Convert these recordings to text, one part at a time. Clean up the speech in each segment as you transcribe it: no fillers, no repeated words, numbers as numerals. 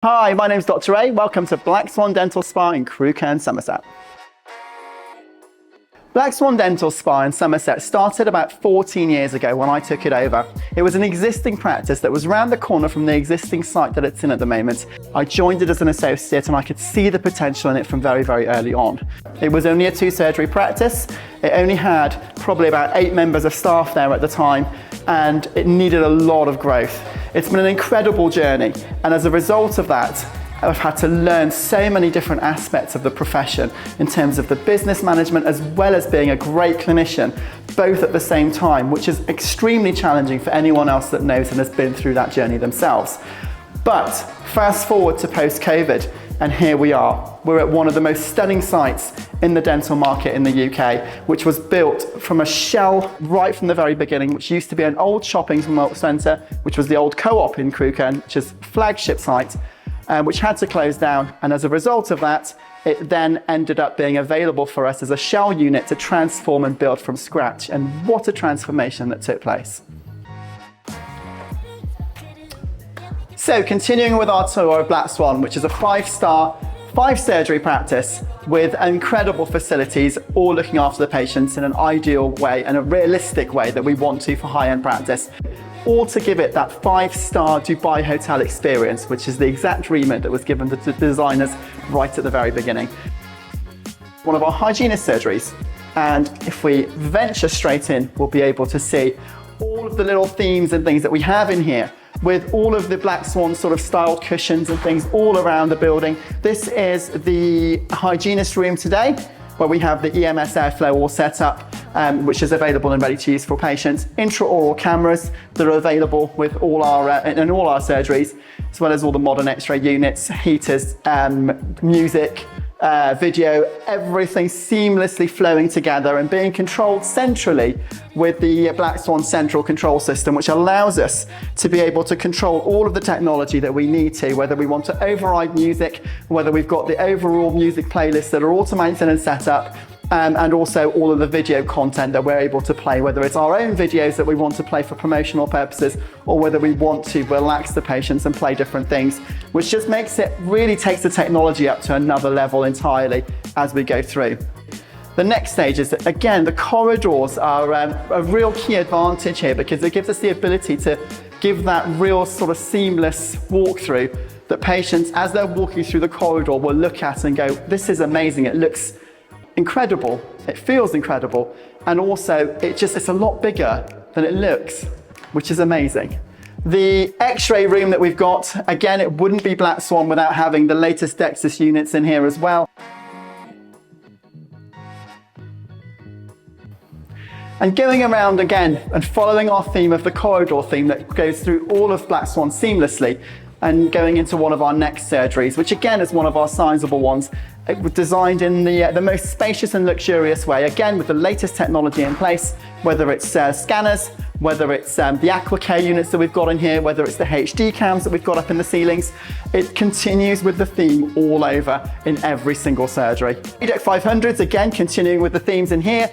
Hi, my name's Dr. A. Welcome to Black Swan Dental Spa in Crewe Cairn, Somerset. Black Swan Dental Spa in Somerset started about 14 years ago when I took it over. It was an existing practice that was around the corner from the existing site that it's in at the moment. I joined it as an associate and I could see the potential in it from very, very early on. It was only a 2-surgery practice. It only had probably about 8 members of staff there at the time, and it needed a lot of growth. It's been an incredible journey, and as a result of that, I've had to learn so many different aspects of the profession in terms of the business management as well as being a great clinician, both at the same time, which is extremely challenging for anyone else that knows and has been through that journey themselves. But fast forward to post-COVID, and here we are. We're at one of the most stunning sites in the dental market in the UK, which was built from a shell right from the very beginning, which used to be an old shopping centre, which was the old Co-op in Crewe Cairn, which is a flagship site, which had to close down. And as a result of that, it then ended up being available for us as a shell unit to transform and build from scratch. And what a transformation that took place. So continuing with our tour of Black Swan, which is a 5-star, 5-surgery practice with incredible facilities, all looking after the patients in an ideal way and a realistic way that we want to for high-end practice. All to give it that 5-star Dubai hotel experience, which is the exact remit that was given to the designers right at the very beginning. One of our hygienist surgeries, and if we venture straight in, we'll be able to see all of the little themes and things that we have in here, with all of the Black Swan sort of styled cushions and things all around the building. This is the hygienist room today, where we have the EMS airflow all set up, which is available and ready to use for patients. Intraoral cameras that are available with all our in all our surgeries, as well as all the modern X-ray units, heaters, music, video, everything seamlessly flowing together and being controlled centrally with the Black Swan central control system, which allows us to be able to control all of the technology that we need to, whether we want to override music, whether we've got the overall music playlists that are automated and set up, and also all of the video content that we're able to play, whether it's our own videos that we want to play for promotional purposes or whether we want to relax the patients and play different things, which just really takes the technology up to another level entirely as we go through. The next stage is that, again, the corridors are a real key advantage here because it gives us the ability to give that real sort of seamless walkthrough that patients, as they're walking through the corridor, will look at and go, this is amazing, it looks incredible, it feels incredible, and also it's a lot bigger than it looks, which is amazing. The X-ray room that we've got, again, it wouldn't be Black Swan without having the latest DEXIS units in here as well. And going around again and following our theme of the corridor theme that goes through all of Black Swan seamlessly, and going into one of our next surgeries, which again is one of our sizable ones. It was designed in the most spacious and luxurious way, again with the latest technology in place, whether it's scanners, whether it's the AquaCare units that we've got in here, whether it's the HD cams that we've got up in the ceilings. It continues with the theme all over in every single surgery. A-dec 500s, again, continuing with the themes in here,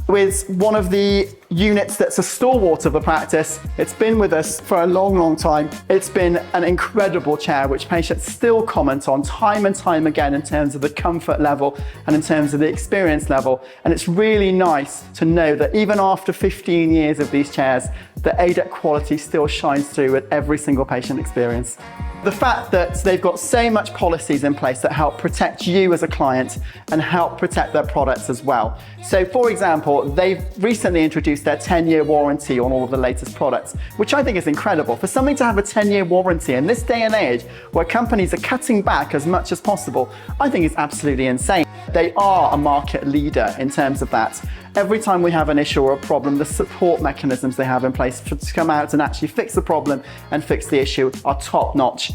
with one of the units that's a stalwart of the practice. It's been with us for a long, long time. It's been an incredible chair, which patients still comment on time and time again in terms of the comfort level and in terms of the experience level. And it's really nice to know that even after 15 years of these chairs, the A-dec quality still shines through at every single patient experience. The fact that they've got so much policies in place that help protect you as a client and help protect their products as well. So for example, they've recently introduced their 10-year warranty on all of the latest products, which I think is incredible. For something to have a 10-year warranty in this day and age where companies are cutting back as much as possible, I think is absolutely insane. They are a market leader in terms of that. Every time we have an issue or a problem, the support mechanisms they have in place to come out and actually fix the problem and fix the issue are top notch.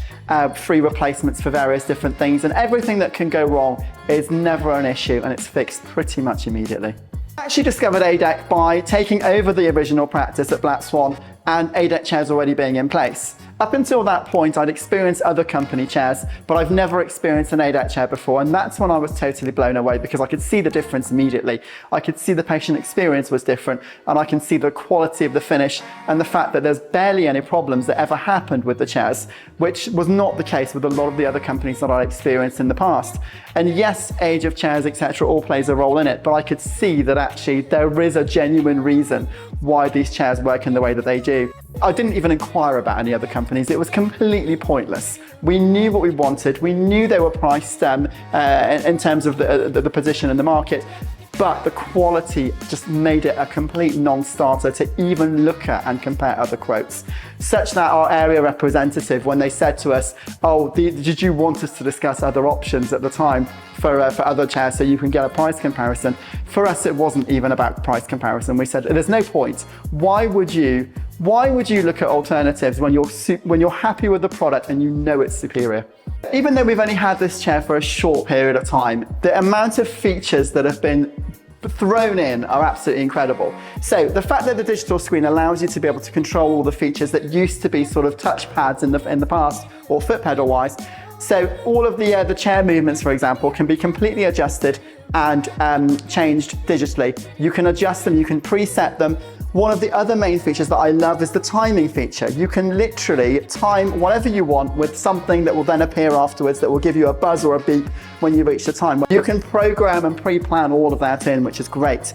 Free replacements for various different things, and everything that can go wrong is never an issue and it's fixed pretty much immediately. I actually discovered A-dec by taking over the original practice at Black Swan and A-dec chairs already being in place. Up until that point, I'd experienced other company chairs, but I've never experienced an A-dec chair before. And that's when I was totally blown away, because I could see the difference immediately. I could see the patient experience was different, and I can see the quality of the finish and the fact that there's barely any problems that ever happened with the chairs, which was not the case with a lot of the other companies that I experienced in the past. And yes, age of chairs, etc., all plays a role in it, but I could see that actually there is a genuine reason why these chairs work in the way that they do. I didn't even inquire about any other companies. It was completely pointless. We knew what we wanted. We knew they were priced in terms of the position in the market, but the quality just made it a complete non-starter to even look at and compare other quotes. Such that our area representative, when they said to us, oh, did you want us to discuss other options at the time for other chairs so you can get a price comparison? For us, it wasn't even about price comparison. We said, there's no point. Why would you look at alternatives when you're happy with the product and you know it's superior? Even though we've only had this chair for a short period of time, the amount of features that have been thrown in are absolutely incredible. So the fact that the digital screen allows you to be able to control all the features that used to be sort of touch pads in the past, or foot pedal wise. So all of the chair movements, for example, can be completely adjusted and changed digitally. You can adjust them, you can preset them. One of the other main features that I love is the timing feature. You can literally time whatever you want with something that will then appear afterwards that will give you a buzz or a beep when you reach the time. You can program and pre-plan all of that in, which is great.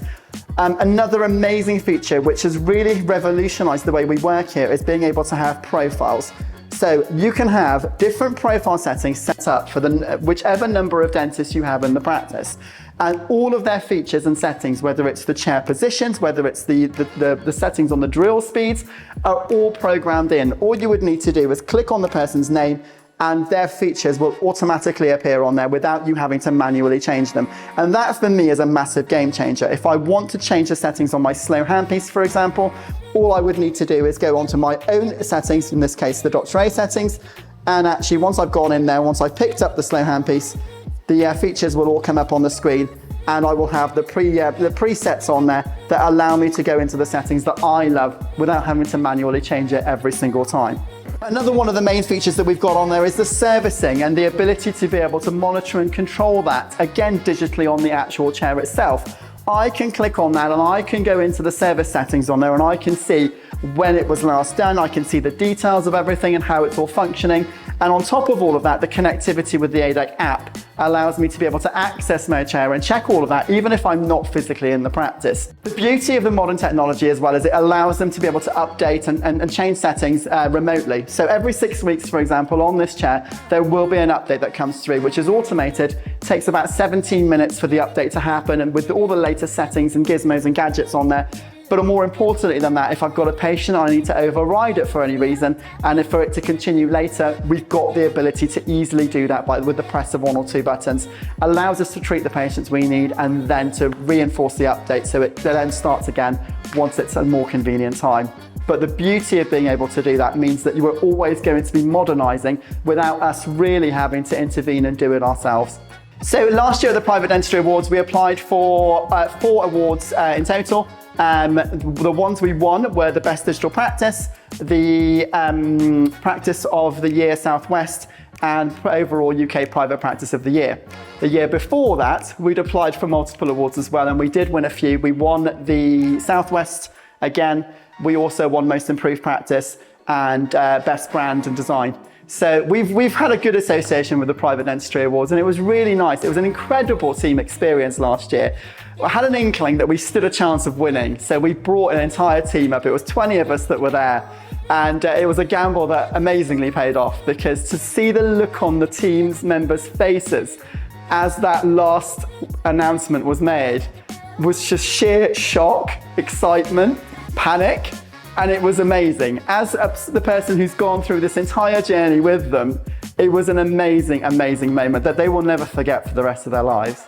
Another amazing feature, which has really revolutionized the way we work here, is being able to have profiles. So you can have different profile settings set up for whichever number of dentists you have in the practice. And all of their features and settings, whether it's the chair positions, whether it's the settings on the drill speeds, are all programmed in. All you would need to do is click on the person's name and their features will automatically appear on there without you having to manually change them. And that for me is a massive game changer. If I want to change the settings on my slow handpiece, for example, all I would need to do is go onto my own settings, in this case the Dr. A settings, and actually once I've gone in there, once I've picked up the slow handpiece, the features will all come up on the screen, and I will have the presets on there that allow me to go into the settings that I love without having to manually change it every single time. Another one of the main features that we've got on there is the servicing and the ability to be able to monitor and control that, again digitally on the actual chair itself. I can click on that and I can go into the service settings on there and I can see when it was last done. I can see the details of everything and how it's all functioning. And on top of all of that, the connectivity with the A-dec app allows me to be able to access my chair and check all of that, even if I'm not physically in the practice. The beauty of the modern technology as well is it allows them to be able to update and change settings remotely. So every 6 weeks, for example, on this chair, there will be an update that comes through, which is automated. It takes about 17 minutes for the update to happen, and with all the latest settings and gizmos and gadgets on there. But more importantly than that, if I've got a patient, I need to override it for any reason, and if for it to continue later, we've got the ability to easily do that with the press of 1 or 2 buttons. Allows us to treat the patients we need and then to reinforce the update so it then starts again once it's a more convenient time. But the beauty of being able to do that means that you are always going to be modernizing without us really having to intervene and do it ourselves. So last year at the Private Dentistry Awards, we applied for 4 awards in total. The ones we won were the Best Digital Practice, the Practice of the Year Southwest, and overall UK Private Practice of the Year. The year before that, we'd applied for multiple awards as well, and we did win a few. We won the Southwest again. We also won Most Improved Practice and Best Brand and Design. So we've had a good association with the Private Dentistry Awards, and it was really nice. It was an incredible team experience last year. I had an inkling that we stood a chance of winning, so we brought an entire team up. It was 20 of us that were there, and it was a gamble that amazingly paid off, because to see the look on the team's members' faces as that last announcement was made was just sheer shock, excitement, panic. And it was amazing. As the person who's gone through this entire journey with them, it was an amazing, amazing moment that they will never forget for the rest of their lives.